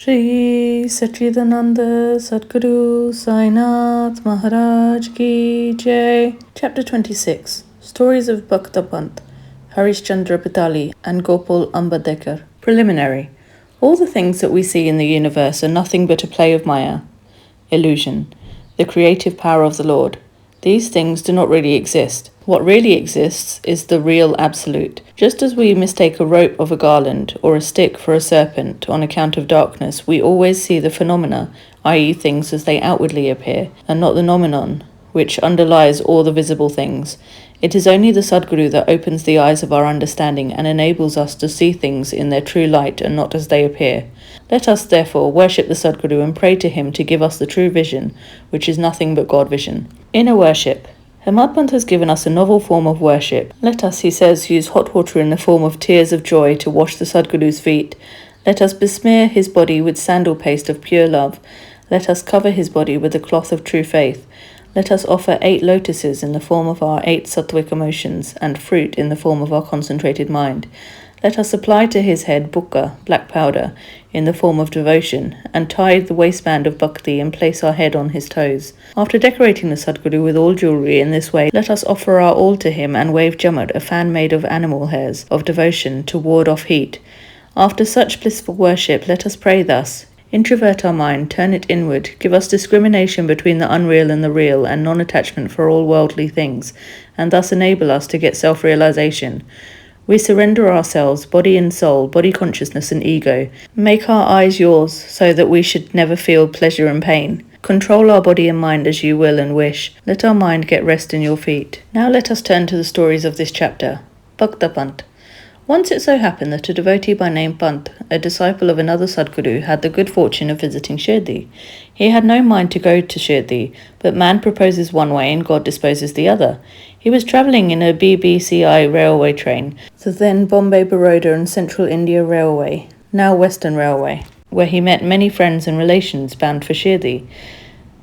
Shri Satchidananda Sadguru Sainath Maharaj Ki Jai. Chapter 26. Stories of Bhakta Pant, Harishchandra Pitali and Gopal Ambadekar. Preliminary. All the things that we see in the universe are nothing but a play of Maya, illusion, the creative power of the Lord. These things do not really exist. What really exists is the real absolute. Just as we mistake a rope of a garland or a stick for a serpent on account of darkness, we always see the phenomena, i.e. things as they outwardly appear, and not the nomenon, which underlies all the visible things. It is only the Sadguru that opens the eyes of our understanding and enables us to see things in their true light and not as they appear. Let us, therefore, worship the Sadguru and pray to him to give us the true vision, which is nothing but God vision. Inner worship. Hemad Pant has given us a novel form of worship. Let us, he says, use hot water in the form of tears of joy to wash the Sadguru's feet. Let us besmear his body with sandal paste of pure love. Let us cover his body with the cloth of true faith. Let us offer 8 lotuses in the form of our 8 sattvic emotions, and fruit in the form of our concentrated mind. Let us apply to his head bukka, black powder, in the form of devotion, and tie the waistband of bhakti and place our head on his toes. After decorating the Sadguru with all jewellery in this way, let us offer our all to him and wave jamad, a fan made of animal hairs, of devotion, to ward off heat. After such blissful worship, let us pray thus. Introvert our mind, turn it inward, give us discrimination between the unreal and the real, and non-attachment for all worldly things, and thus enable us to get self-realization. We surrender ourselves, body and soul, body consciousness and ego. Make our eyes yours, so that we should never feel pleasure and pain. Control our body and mind as you will and wish. Let our mind get rest in your feet. Now let us turn to the stories of this chapter. Bhakta Pant. Once it so happened that a devotee by name Pant, a disciple of another Sadguru, had the good fortune of visiting Shirdi. He had no mind to go to Shirdi, but man proposes one way and God disposes the other. He was travelling in a BBCI railway train, the then Bombay Baroda and Central India Railway, now Western Railway, where he met many friends and relations bound for Shirdi.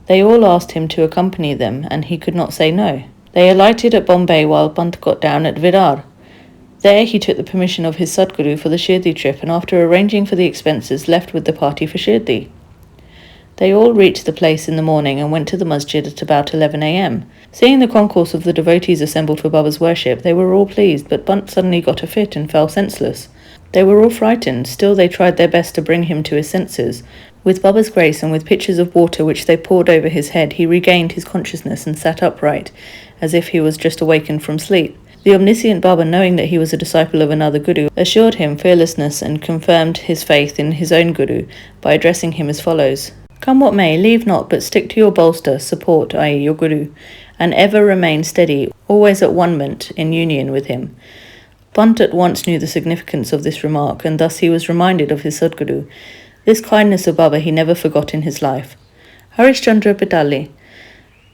They all asked him to accompany them, and he could not say no. They alighted at Bombay while Pant got down at Virar. There he took the permission of his Sadguru for the Shirdi trip, and after arranging for the expenses, left with the party for Shirdi. They all reached the place in the morning and went to the masjid at about 11 a.m. Seeing the concourse of the devotees assembled for Baba's worship, they were all pleased, but Pant suddenly got a fit and fell senseless. They were all frightened, still they tried their best to bring him to his senses. With Baba's grace and with pitchers of water which they poured over his head, he regained his consciousness and sat upright, as if he was just awakened from sleep. The omniscient Baba, knowing that he was a disciple of another Guru, assured him fearlessness and confirmed his faith in his own Guru by addressing him as follows. Come what may, leave not, but stick to your bolster, support, i.e. your Guru, and ever remain steady, always at one-ment in union with him. Pant at once knew the significance of this remark, and thus he was reminded of his Sadguru. This kindness of Baba he never forgot in his life. Harishchandra Pitali.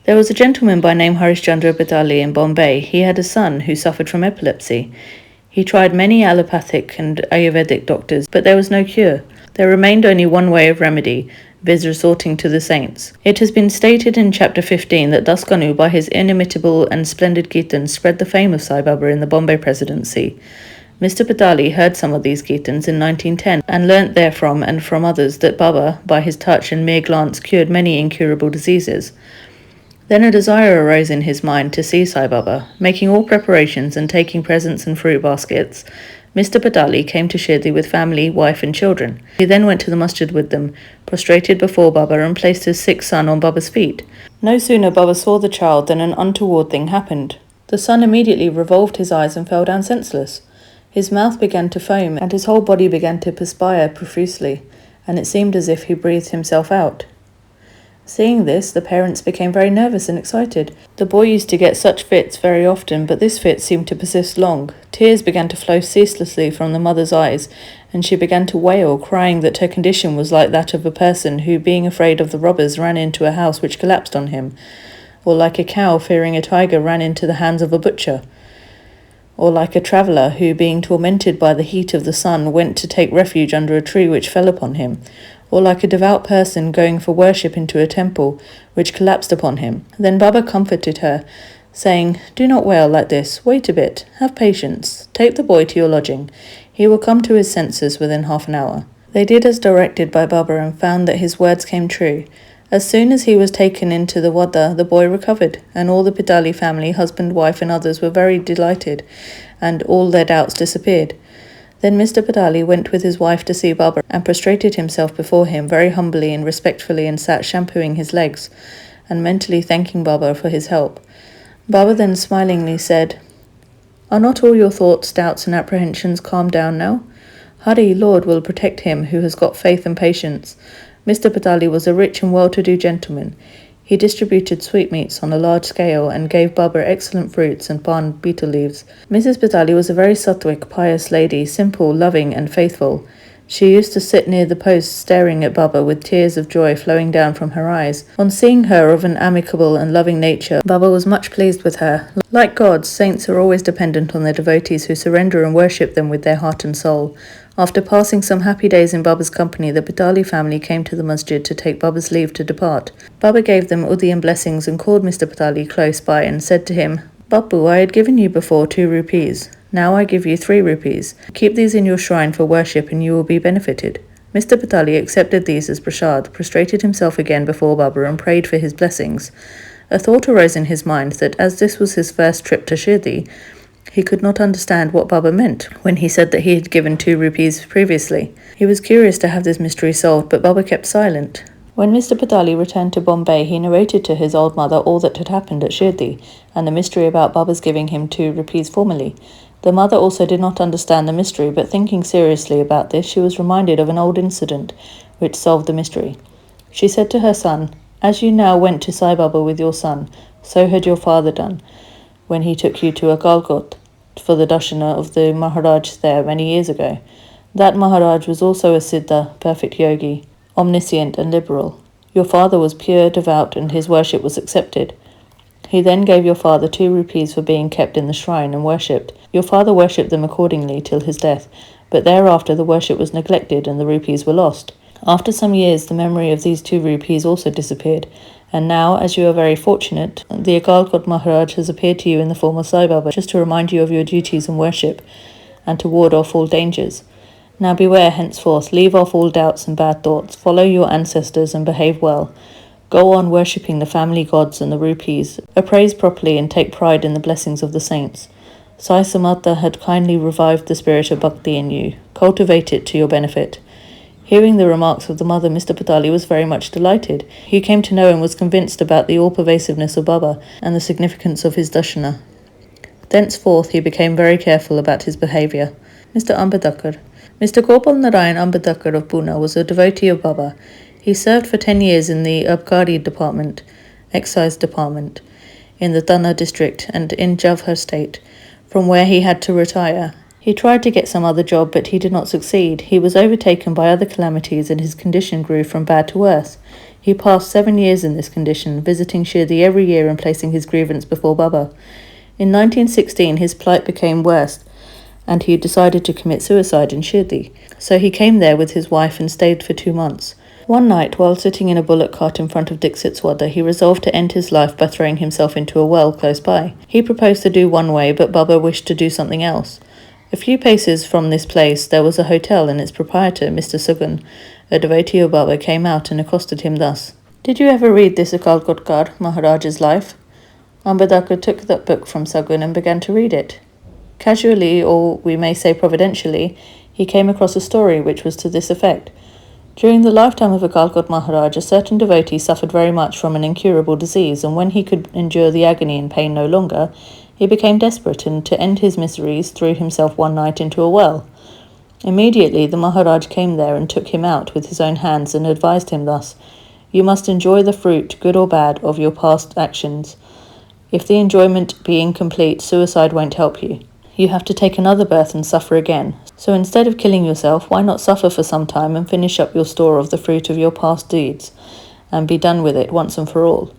There was a gentleman by name Harishchandra Pitali in Bombay. He had a son who suffered from epilepsy. He tried many allopathic and Ayurvedic doctors, but there was no cure. There remained only one way of remedy, viz. Resorting to the saints. It has been stated in chapter 15 that Daskanu, by his inimitable and splendid kirtans, spread the fame of Sai Baba in the Bombay Presidency. Mr. Pitali heard some of these kirtans in 1910 and learnt therefrom and from others that Baba, by his touch and mere glance, cured many incurable diseases. Then a desire arose in his mind to see Sai Baba. Making all preparations and taking presents and fruit baskets, Mr. Pitali came to Shirdi with family, wife and children. He then went to the masjid with them, prostrated before Baba and placed his sick son on Baba's feet. No sooner Baba saw the child than an untoward thing happened. The son immediately revolved his eyes and fell down senseless. His mouth began to foam and his whole body began to perspire profusely, and it seemed as if he breathed himself out. Seeing this, the parents became very nervous and excited. The boy used to get such fits very often, but this fit seemed to persist long. Tears began to flow ceaselessly from the mother's eyes, and she began to wail, crying that her condition was like that of a person who, being afraid of the robbers, ran into a house which collapsed on him, or like a cow fearing a tiger ran into the hands of a butcher, or like a traveller who, being tormented by the heat of the sun, went to take refuge under a tree which fell upon him, or like a devout person going for worship into a temple, which collapsed upon him. Then Baba comforted her, saying, Do not wail like this, wait a bit, have patience, take the boy to your lodging. He will come to his senses within half an hour. They did as directed by Baba and found that his words came true. As soon as he was taken into the Wada, the boy recovered, and all the Pitali family, husband, wife and others were very delighted, and all their doubts disappeared. Then Mr. Pitali went with his wife to see Baba and prostrated himself before him very humbly and respectfully and sat shampooing his legs and mentally thanking Baba for his help. Baba then smilingly said, "Are not all your thoughts, doubts and apprehensions calmed down now? Hari, Lord, will protect him who has got faith and patience." Mr. Pitali was a rich and well-to-do gentleman. He distributed sweetmeats on a large scale and gave Baba excellent fruits and pan betel leaves. Mrs. Pitali was a very sattvic, pious lady, simple, loving and faithful. She used to sit near the post staring at Baba with tears of joy flowing down from her eyes. On seeing her of an amicable and loving nature, Baba was much pleased with her. Like gods, saints are always dependent on their devotees who surrender and worship them with their heart and soul. After passing some happy days in Baba's company, the Pitali family came to the masjid to take Baba's leave to depart. Baba gave them udhi and blessings and called Mr. Pitali close by and said to him, "Bapu, I had given you before 2 rupees. Now I give you 3 rupees. Keep these in your shrine for worship and you will be benefited." Mr. Pitali accepted these as prasad, prostrated himself again before Baba and prayed for his blessings. A thought arose in his mind that as this was his first trip to Shirdi, he could not understand what Baba meant when he said that he had given 2 rupees previously. He was curious to have this mystery solved, but Baba kept silent. When Mr. Pitali returned to Bombay, he narrated to his old mother all that had happened at Shirdi, and the mystery about Baba's giving him 2 rupees formerly. The mother also did not understand the mystery, but thinking seriously about this, she was reminded of an old incident which solved the mystery. She said to her son, "As you now went to Sai Baba with your son, so had your father done, when he took you to Akalkot for the darshana of the Maharaj there many years ago. That Maharaj was also a Siddha, perfect yogi, omniscient and liberal. Your father was pure, devout, and his worship was accepted. He then gave your father 2 rupees for being kept in the shrine and worshipped. Your father worshipped them accordingly till his death, but thereafter the worship was neglected and the rupees were lost. After some years, the memory of these 2 rupees also disappeared, and now, as you are very fortunate, the Akalkot Maharaj has appeared to you in the form of Sai Baba, just to remind you of your duties and worship, and to ward off all dangers. Now beware henceforth, leave off all doubts and bad thoughts, follow your ancestors and behave well. Go on worshipping the family gods and the rupees, appraise properly and take pride in the blessings of the saints. Sai Samata had kindly revived the spirit of bhakti in you. Cultivate it to your benefit." Hearing the remarks of the mother, Mr. Pitali was very much delighted. He came to know and was convinced about the all-pervasiveness of Baba and the significance of his darshana. Thenceforth he became very careful about his behaviour. Mr. Ambedkar. Mr. Gopal Narayan Ambedkar of Pune was a devotee of Baba. He served for 10 years in the Abkari Department, Excise Department, in the Tanna district and in Javhar state, from where he had to retire. He tried to get some other job, but he did not succeed. He was overtaken by other calamities and his condition grew from bad to worse. He passed 7 years in this condition, visiting Shirdi every year and placing his grievance before Baba. In 1916, his plight became worse, and he decided to commit suicide in Shirdi. So he came there with his wife and stayed for 2 months. One night, while sitting in a bullock cart in front of Dixit's Wada, he resolved to end his life by throwing himself into a well close by. He proposed to do one way, but Baba wished to do something else. A few paces from this place there was a hotel, and its proprietor, Mr. Sugun, a devotee of Baba, came out and accosted him thus. "Did you ever read this Akalkotkar, Maharaj's life?" Ambedkar took that book from Sugun and began to read it. Casually, or we may say providentially, he came across a story which was to this effect. During the lifetime of Akalkot Maharaj, a certain devotee suffered very much from an incurable disease, and when he could endure the agony and pain no longer, he became desperate, and to end his miseries threw himself one night into a well. Immediately the Maharaj came there and took him out with his own hands and advised him thus, "You must enjoy the fruit, good or bad, of your past actions. If the enjoyment be incomplete, suicide won't help you. You have to take another birth and suffer again. So instead of killing yourself, why not suffer for some time and finish up your store of the fruit of your past deeds, and be done with it once and for all?"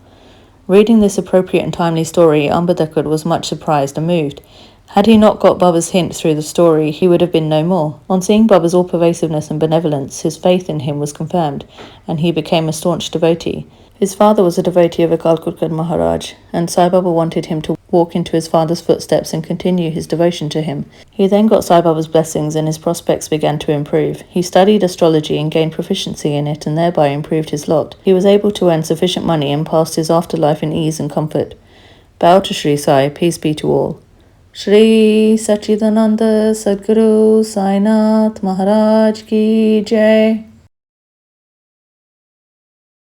Reading this appropriate and timely story, Ambedkar was much surprised and moved. Had he not got Baba's hint through the story, he would have been no more. On seeing Baba's all-pervasiveness and benevolence, his faith in him was confirmed, and he became a staunch devotee. His father was a devotee of Akalkot Maharaj, and Sai Baba wanted him to walk into his father's footsteps and continue his devotion to him. He then got Sai Baba's blessings and his prospects began to improve. He studied astrology and gained proficiency in it and thereby improved his lot. He was able to earn sufficient money and passed his afterlife in ease and comfort. Bow to Shri Sai, peace be to all. Shri Satcharita Sadguru Sai Nath Maharaj Ki Jai.